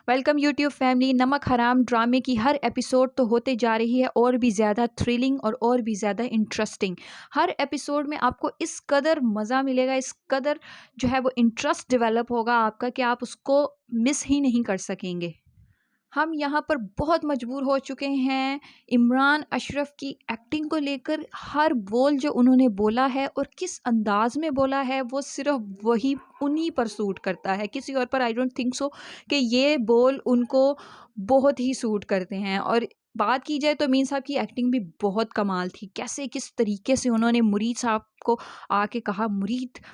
Welcome YouTube family. नमक हराम ड्रामे की हर एपिसोड तो होते जा रही है और भी ज़्यादा थ्रिलिंग और भी ज़्यादा इंटरेस्टिंग। हर एपिसोड में आपको इस कदर मज़ा मिलेगा, इस कदर जो है वो इंटरेस्ट डेवलप होगा आपका कि आप उसको मिस ही नहीं कर सकेंगे। हम यहाँ पर बहुत मजबूर हो चुके हैं इमरान अशरफ की एक्टिंग को लेकर। हर बोल जो उन्होंने बोला है और किस अंदाज में बोला है वो सिर्फ वही उन्हीं पर सूट करता है, किसी और पर आई डोंट थिंक सो कि ये बोल उनको बहुत ही सूट करते हैं। और बात की जाए तो मीन साहब की एक्टिंग भी बहुत कमाल थी। कैसे किस तरीके से उन्होंने मुरीद साहब को आके कहा, मुरीद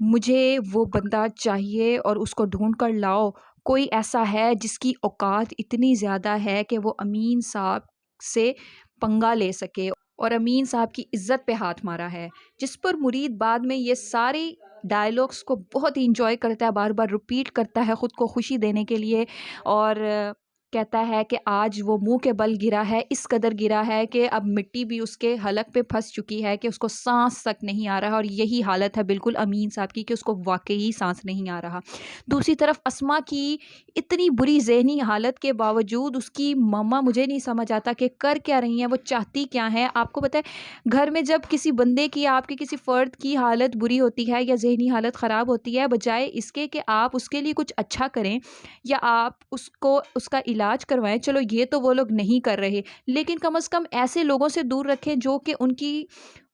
मुझे वो बंदा चाहिए और उसको ढूंढ कर लाओ। कोई ऐसा है जिसकी औकात इतनी ज़्यादा है कि वो अमीन साहब से पंगा ले सके, और अमीन साहब की इज्जत पे हाथ मारा है। जिस पर मुरीद बाद में ये सारे डायलॉग्स को बहुत ही इंजॉय करता है, बार बार रिपीट करता है ख़ुद को खुशी देने के लिए। और कहता है कि आज वो मुंह के बल गिरा है, इस कदर गिरा है कि अब मिट्टी भी उसके हलक पे फंस चुकी है कि उसको सांस तक नहीं आ रहा। और यही हालत है बिल्कुल अमीन साहब की कि उसको वाकई सांस नहीं आ रहा। दूसरी तरफ अस्मा की इतनी बुरी ज़हनी हालत के बावजूद उसकी मम्मा, मुझे नहीं समझ आता कि कर क्या रही हैं, वो चाहती क्या हैं। आपको पता है, घर में जब किसी बंदे की, आपके किसी फ़र्द की हालत बुरी होती है या ज़हनी हालत ख़राब होती है, बजाय इसके कि आप उसके लिए कुछ अच्छा करें या आप उसको उसका इलाज करवाएं, चलो ये तो वो लोग नहीं कर रहे, लेकिन कम से कम ऐसे लोगों से दूर रखें जो कि उनकी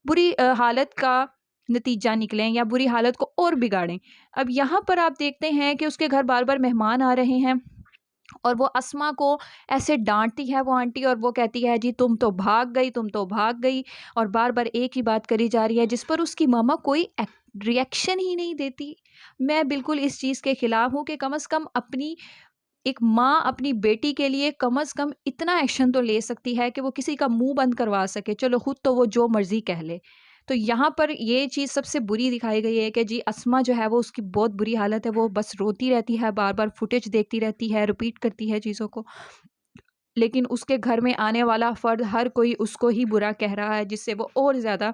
बुरी हालत का नतीजा निकलें या बुरी हालत को और बिगाड़ें। अब यहाँ पर आप देखते हैं कि उसके घर बार बार मेहमान आ रहे हैं और वो अस्मा को ऐसे डांटती है वो आंटी, और वो कहती है जी तुम तो भाग गई, तुम तो भाग गई, और बार बार एक ही बात करी जा रही है, जिस पर उसकी मामा कोई रिएक्शन ही नहीं देती। मैं बिल्कुल इस चीज़ के खिलाफ हूँ कि कम से कम अपनी एक माँ अपनी बेटी के लिए कम से कम इतना एक्शन तो ले सकती है कि वो किसी का मुंह बंद करवा सके। चलो खुद तो वो जो मर्जी कह ले। तो यहाँ पर ये चीज़ सबसे बुरी दिखाई गई है कि जी अस्मा जो है वो, उसकी बहुत बुरी हालत है, वो बस रोती रहती है, बार बार फुटेज देखती रहती है, रिपीट करती है चीज़ों को। लेकिन उसके घर में आने वाला फ़र्द हर कोई उसको ही बुरा कह रहा है, जिससे वो और ज़्यादा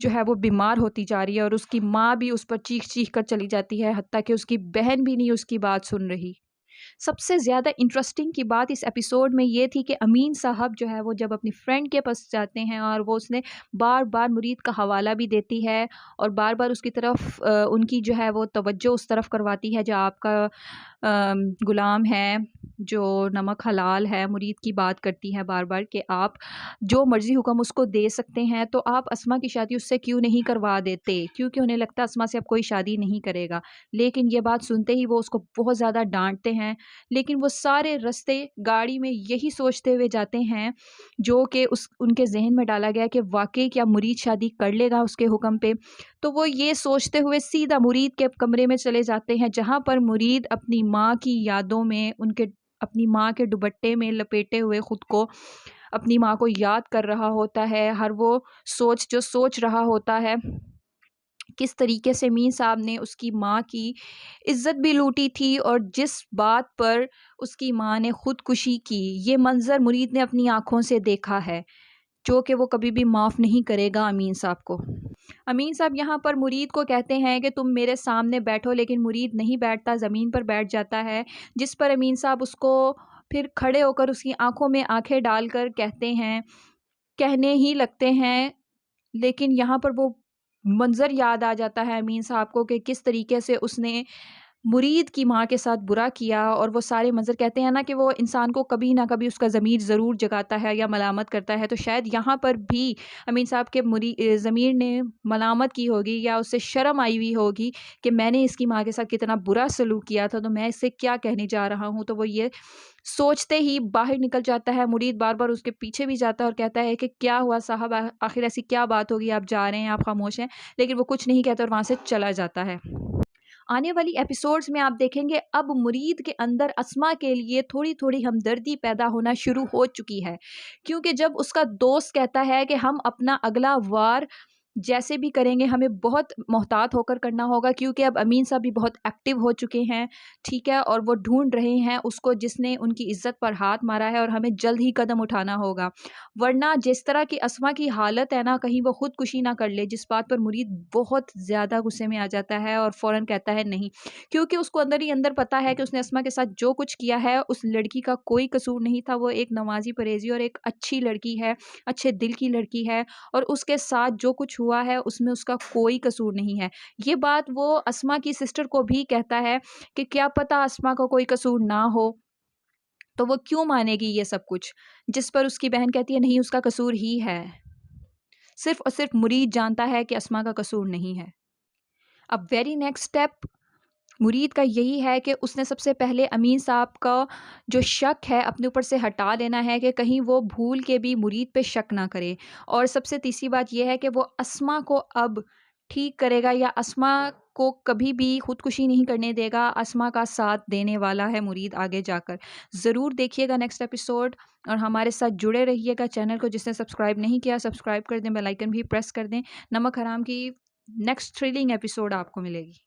जो है वो बीमार होती जा रही है। और उसकी माँ भी उस पर चीख चीख कर चली जाती है, हत्ता कि उसकी बहन भी नहीं उसकी बात सुन रही। सबसे ज़्यादा इंटरेस्टिंग की बात इस एपिसोड में ये थी कि अमीन साहब जो है वो जब अपनी फ्रेंड के पास जाते हैं और वो उसने बार बार मुरीद का हवाला भी देती है और बार बार उसकी तरफ उनकी जो है वो तवज्जो उस तरफ करवाती है जो आपका गुलाम है, जो नमक हलाल है, मुरीद की बात करती है बार बार कि आप जो मर्ज़ी हुक्म उसको दे सकते हैं, तो आप अस्मा की शादी उससे क्यों नहीं करवा देते, क्योंकि उन्हें लगता है अस्मा से अब कोई शादी नहीं करेगा। लेकिन ये बात सुनते ही वो उसको बहुत ज़्यादा डांटते हैं, लेकिन वो सारे रास्ते गाड़ी में यही सोचते हुए जाते हैं जो कि उस उनके जहन में डाला गया कि वाकई क्या मुरीद शादी कर लेगा उसके हुक्म पे। तो वो ये सोचते हुए सीधा मुरीद के कमरे में चले जाते हैं, जहाँ पर मुरीद अपनी माँ की यादों में, उनके अपनी माँ के दुपट्टे में लपेटे हुए खुद को अपनी माँ को याद कर रहा होता है। हर वो सोच जो सोच रहा होता है, किस तरीके से मीर साहब ने उसकी माँ की इज़्ज़त भी लूटी थी और जिस बात पर उसकी माँ ने खुदकुशी की, ये मंज़र मुरीद ने अपनी आँखों से देखा है, जो कि वो कभी भी माफ़ नहीं करेगा अमीन साहब को। अमीन साहब यहाँ पर मुरीद को कहते हैं कि तुम मेरे सामने बैठो, लेकिन मुरीद नहीं बैठता, ज़मीन पर बैठ जाता है, जिस पर अमीन साहब उसको फिर खड़े होकर उसकी आँखों में आँखें डालकर कहते हैं, कहने ही लगते हैं। लेकिन यहाँ पर वो मंज़र याद आ जाता है अमीन साहब को कि किस तरीके से उसने मुरीद की माँ के साथ बुरा किया, और वो सारे मंज़र कहते हैं ना कि वो इंसान को कभी ना कभी उसका ज़मीर ज़रूर जगाता है या मलामत करता है। तो शायद यहाँ पर भी अमीन साहब के ज़मीर ने मलामत की होगी या उससे शर्म आई हुई होगी कि मैंने इसकी माँ के साथ कितना बुरा सलूक किया था, तो मैं इससे क्या कहने जा रहा हूँ। तो वो ये सोचते ही बाहर निकल जाता है। मुरीद बार-बार उसके पीछे भी जाता है और कहता है कि क्या हुआ साहब, आखिर ऐसी क्या बात होगी, आप जा रहे हैं, आप खामोश हैं। लेकिन वो कुछ नहीं कहता और वहाँ से चला जाता है। आने वाली एपिसोड्स में आप देखेंगे अब मुरीद के अंदर अस्मा के लिए थोड़ी-थोड़ी हमदर्दी पैदा होना शुरू हो चुकी है। क्योंकि जब उसका दोस्त कहता है कि हम अपना अगला वार जैसे भी करेंगे हमें बहुत मोहतात होकर करना होगा, क्योंकि अब अमीन साहब भी बहुत एक्टिव हो चुके हैं, ठीक है? और वो ढूँढ रहे हैं उसको जिसने उनकी इज़्ज़त पर हाथ मारा है, और हमें जल्द ही कदम उठाना होगा। वरना जिस तरह की अस्मा की हालत है ना, कहीं वो खुदकुशी ना कर ले, जिस बात पर मुरीद बहुत ज़्यादा गुस्से में आ जाता है और फ़ौरन कहता है नहीं। क्योंकि उसको अंदर ही अंदर पता है कि उसने अस्मा के साथ जो कुछ किया है, उस लड़की का कोई कसूर नहीं था। वो एक नमाज़ी परहेज़ी और एक अच्छी लड़की है, अच्छे दिल की लड़की है, और उसके साथ जो कुछ हुआ है उसमें उसका कोई कसूर नहीं है। ये बात वो अस्मा की सिस्टर को भी कहता है कि क्या पता अस्मा का कोई कसूर ना हो, तो वो क्यों मानेगी ये सब कुछ? जिस पर उसकी बहन कहती है नहीं उसका कसूर ही है। सिर्फ़ और सिर्फ़ मुरीद जानता है कि अस्मा का कसूर नहीं है। अब वेरी नेक्स्ट स्टेप मुरीद का यही है कि उसने सबसे पहले अमीन साहब का जो शक है अपने ऊपर से हटा लेना है, कि कहीं वो भूल के भी मुरीद पे शक ना करे। और सबसे तीसरी बात ये है कि वो अस्मा को अब ठीक करेगा, या अस्मा को कभी भी खुदकुशी नहीं करने देगा। अस्मा का साथ देने वाला है मुरीद आगे जाकर। ज़रूर देखिएगा नेक्स्ट एपिसोड, और हमारे साथ जुड़े रहिएगा। चैनल को जिसने सब्सक्राइब नहीं किया सब्सक्राइब कर दें, बेल आइकन भी प्रेस कर दें। नमक हराम की नेक्स्ट थ्रिलिंग एपिसोड आपको मिलेगी।